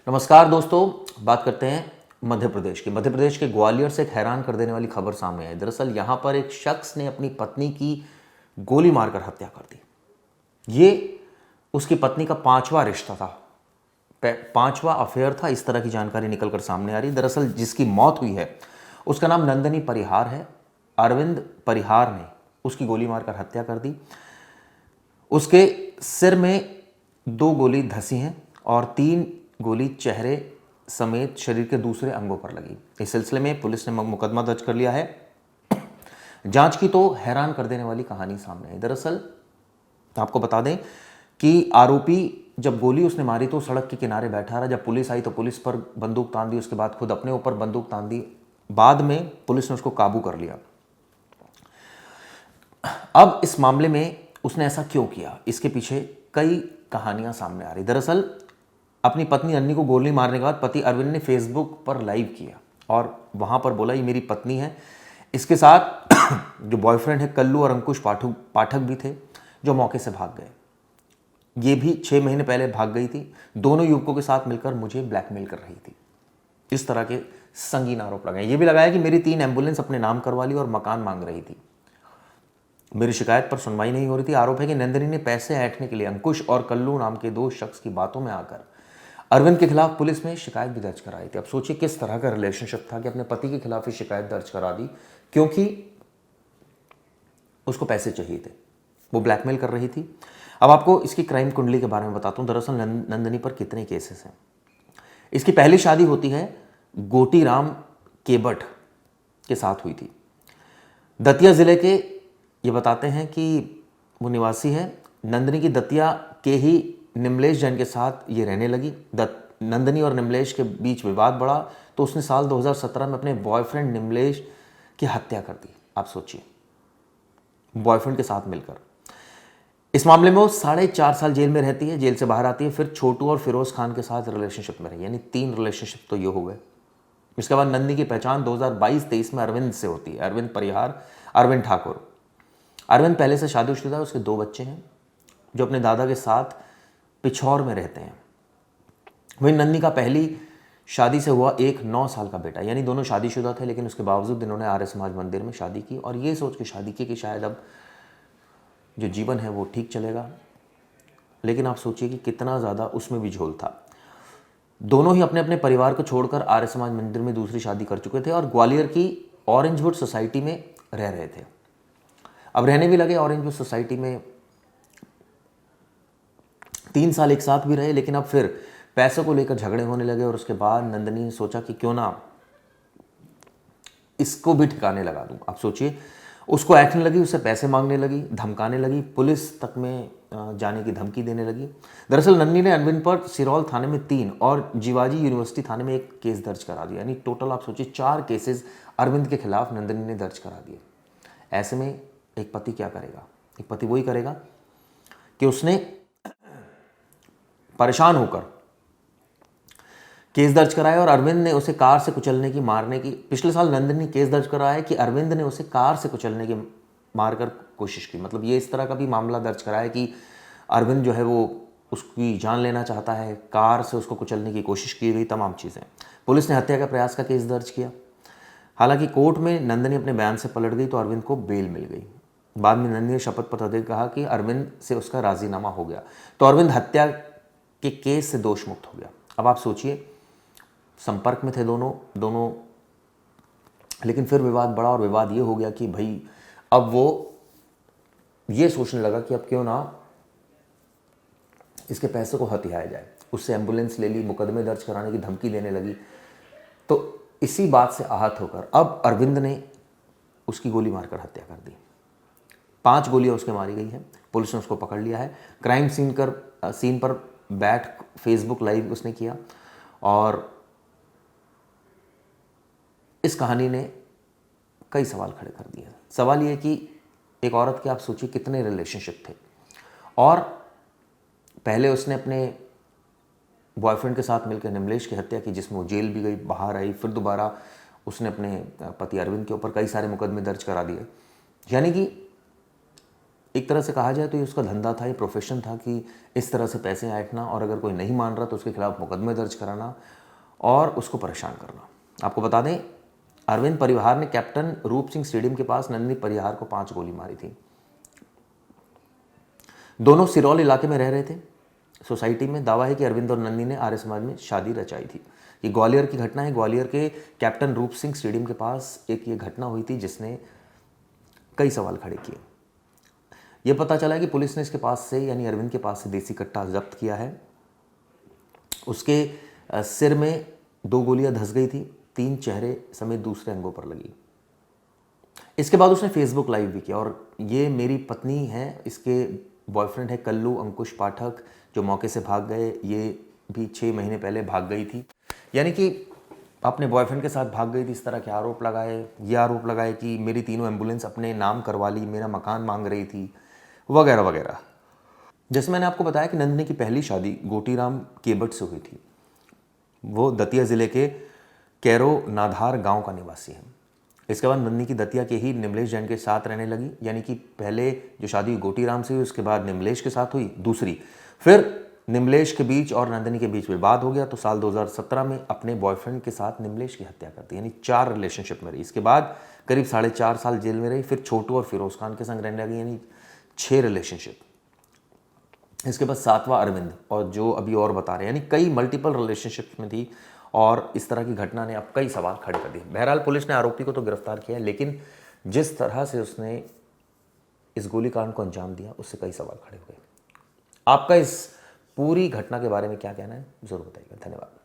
नमस्कार दोस्तों, बात करते हैं मध्य प्रदेश की। मध्य प्रदेश के ग्वालियर से एक हैरान कर देने वाली खबर सामने आई। दरअसल यहाँ पर एक शख्स ने अपनी पत्नी की गोली मारकर हत्या कर दी। ये उसकी पत्नी का पांचवा रिश्ता था, पांचवा अफेयर था, इस तरह की जानकारी निकलकर सामने आ रही। दरअसल जिसकी मौत हुई है उसका नाम नंदनी परिहार है। अरविंद परिहार ने उसकी गोली मारकर हत्या कर दी। उसके सिर में 2 गोली धंसी हैं और 3 गोली चेहरे समेत शरीर के दूसरे अंगों पर लगी। इस सिलसिले में पुलिस ने मुकदमा दर्ज कर लिया है। जांच की तो हैरान कर देने वाली कहानी सामने आई। दरअसल आपको बता दें कि आरोपी जब गोली उसने मारी तो सड़क के किनारे बैठा रहा। जब पुलिस आई तो पुलिस पर बंदूक तान दी, उसके बाद खुद अपने ऊपर बंदूक तान दी। बाद में पुलिस ने उसको काबू कर लिया। अब इस मामले में उसने ऐसा क्यों किया, इसके पीछे कई कहानियां सामने आ रही। दरअसल अपनी पत्नी अन्नी को गोली मारने के बाद पति अरविंद ने फेसबुक पर लाइव किया और वहां पर बोला ये मेरी पत्नी है। इसके साथ जो बॉयफ्रेंड है कल्लू और अंकुश पाठक भी थे, जो मौके से भाग गए। ये भी 6 महीने पहले भाग गई थी। दोनों युवकों के साथ मिलकर मुझे ब्लैकमेल कर रही थी। इस तरह के संगीन आरोप लगाए। ये भी लगाया कि मेरी 3 एम्बुलेंस अपने नाम करवा ली और मकान मांग रही थी। मेरी शिकायत पर सुनवाई नहीं हो रही थी। आरोप है कि नंदिनी ने पैसे ऐंठने के लिए अंकुश और कल्लू नाम के 2 शख्स की बातों में आकर अरविंद के खिलाफ पुलिस में शिकायत भी दर्ज कराई थी। अब सोचिए किस तरह का रिलेशनशिप था कि अपने पति के खिलाफ ही शिकायत दर्ज करा दी, क्योंकि उसको पैसे चाहिए थे, वो ब्लैकमेल कर रही थी। अब आपको इसकी क्राइम कुंडली के बारे में बताता हूं। दरअसल नंदिनी पर कितने केसेस हैं। इसकी पहली शादी होती है गोटी राम केबट के साथ हुई थी। दतिया जिले के ये बताते हैं कि वो निवासी है। नंदिनी की दतिया के ही निमलेश जैन के साथ ये रहने लगी। नंदिनी और निमलेश के बीच विवाद बढ़ा तो उसने साल 2017 में अपने बॉयफ्रेंड निमलेश की हत्या कर दी। आप सोचिए, बॉयफ्रेंड के साथ मिलकर। इस मामले में वो 4.5 साल जेल में रहती है। जेल से बाहर आती है, फिर छोटू और फिरोज खान के साथ रिलेशनशिप में रही, यानी 3 रिलेशनशिप तो ये हो गए। इसके बाद नंदिनी की पहचान 2022-23 में अरविंद से होती है। अरविंद परिहार, अरविंद ठाकुर। अरविंद पहले से शादीशुदा है, उसके 2 बच्चे हैं जो अपने दादा के साथ पिछौर में रहते हैं। वहीं नंदिनी का पहली शादी से हुआ एक 9 साल का बेटा, यानी दोनों शादीशुदा थे, लेकिन उसके बावजूद इन्होंने आर्य समाज मंदिर में शादी की और ये सोच के शादी की कि शायद अब जो जीवन है वो ठीक चलेगा। लेकिन आप सोचिए कि कितना ज़्यादा उसमें भी झोल था। दोनों ही अपने अपने परिवार को छोड़कर आर्य समाज मंदिर में दूसरी शादी कर चुके थे और ग्वालियर की ऑरेंजवुड सोसाइटी में रह रहे थे। अब रहने भी लगे ऑरेंजवुड सोसाइटी में। 3 साल एक साथ भी रहे, लेकिन अब फिर पैसों को लेकर झगड़े होने लगे और उसके बाद नंदिनी ने सोचा कि क्यों ना इसको भी ठिकाने लगा दूं। आप सोचिए, उसको ऐंठने लगी, उससे पैसे मांगने लगी, धमकाने लगी, पुलिस तक में जाने की धमकी देने लगी। दरअसल नंदिनी ने अरविंद पर सिरौल थाने में 3 और जीवाजी यूनिवर्सिटी थाने में 1 केस दर्ज करा दिया, यानी टोटल आप सोचिए 4 केसेस अरविंद के खिलाफ नंदिनी ने दर्ज करा दिए। ऐसे में एक पति क्या करेगा? एक पति वही करेगा कि उसने परेशान होकर केस दर्ज कराया और अरविंद ने उसे कार से कुचलने की, मारने की। पिछले साल नंदिनी केस दर्ज कराया है कि अरविंद ने उसे कार से कुचलने की, मारकर कोशिश की। मतलब ये इस तरह का भी मामला दर्ज कराया कि अरविंद जो है वो उसकी जान लेना चाहता है, कार से उसको कुचलने की कोशिश की गई, तमाम चीज़ें। पुलिस ने हत्या का प्रयास का केस दर्ज किया। हालांकि कोर्ट में नंदिनी अपने बयान से पलट गई तो अरविंद को बेल मिल गई। बाद में नंदिनी ने शपथ पत्र देकर कहा कि अरविंद से उसका राजीनामा हो गया, तो अरविंद हत्या के केस से दोष मुक्त हो गया। अब आप सोचिए, संपर्क में थे दोनों, लेकिन फिर विवाद बढ़ा और विवाद ये हो गया कि भाई अब वो ये सोचने लगा कि अब क्यों ना इसके पैसे को हथियाया जाए। उससे एम्बुलेंस ले ली, मुकदमे दर्ज कराने की धमकी देने लगी। तो इसी बात से आहत होकर अब अरविंद ने उसकी गोली मारकर हत्या कर दी। 5 गोलियां उसके मारी गई हैं। पुलिस ने उसको पकड़ लिया है। क्राइम सीन पर बैठ फेसबुक लाइव उसने किया और इस कहानी ने कई सवाल खड़े कर दिए। सवाल ये कि एक औरत के आप सोचिए कितने रिलेशनशिप थे और पहले उसने अपने बॉयफ्रेंड के साथ मिलकर निमलेश की हत्या की, जिसमें वो जेल भी गई, बाहर आई, फिर दोबारा उसने अपने पति अरविंद के ऊपर कई सारे मुकदमे दर्ज करा दिए। यानी कि एक तरह से कहा जाए तो ये उसका धंधा था, ये प्रोफेशन था कि इस तरह से पैसे ऐंठना और अगर कोई नहीं मान रहा तो उसके खिलाफ मुकदमे दर्ज कराना और उसको परेशान करना। आपको बता दें, अरविंद परिहार ने कैप्टन रूप सिंह स्टेडियम के पास नंदिनी परिहार को 5 गोली मारी थी। दोनों सिरौल इलाके में रह रहे थे। सोसाइटी में दावा है कि अरविंद और नंदिनी ने आर्य समाज में शादी रचाई थी। ये ग्वालियर की घटना है। ग्वालियर के कैप्टन रूप सिंह स्टेडियम के पास एक ये घटना हुई थी जिसने कई सवाल खड़े किए। ये पता चला है कि पुलिस ने इसके पास से, यानी अरविंद के पास से देसी कट्टा जब्त किया है। उसके सिर में 2 गोलियां धंस गई थी, 3 चेहरे समेत दूसरे अंगों पर लगी। इसके बाद उसने फेसबुक लाइव भी किया और ये मेरी पत्नी है, इसके बॉयफ्रेंड है कल्लू अंकुश पाठक, जो मौके से भाग गए। ये भी 6 महीने पहले भाग गई थी, यानी कि अपने बॉयफ्रेंड के साथ भाग गई थी। इस तरह के आरोप लगाए। ये आरोप लगाए कि मेरी तीनों एम्बुलेंस अपने नाम करवा ली, मेरा मकान मांग रही थी, वगैरह वगैरह। जैसे मैंने आपको बताया कि नंदिनी की पहली शादी गोटीराम केबट से हुई थी। वो दतिया ज़िले के कैरो नाधार गांव का निवासी है। इसके बाद नंदिनी की दतिया के ही निमलेश जैन के साथ रहने लगी, यानी कि पहले जो शादी गोटीराम से हुई उसके बाद निमलेश के साथ हुई दूसरी। फिर निमलेश के बीच और नंदिनी के बीच विवाद हो गया तो साल 2017 में अपने बॉयफ्रेंड के साथ निमलेश की हत्या कर दी, यानी 4 रिलेशनशिप में रही। इसके बाद करीब 4.5 साल जेल में रही। फिर छोटू और फिरोज खान के संग रहने लगी, यानी 6 रिलेशनशिप। इसके बाद 7वां अरविंद, और जो अभी और बता रहे हैं, यानी कई मल्टीपल रिलेशनशिप में थी। और इस तरह की घटना ने अब कई सवाल खड़े कर दिए। बहरहाल पुलिस ने आरोपी को तो गिरफ्तार किया, लेकिन जिस तरह से उसने इस गोलीकांड को अंजाम दिया उससे कई सवाल खड़े हुए। आपका इस पूरी घटना के बारे में क्या कहना है, जरूर बताइएगा। धन्यवाद।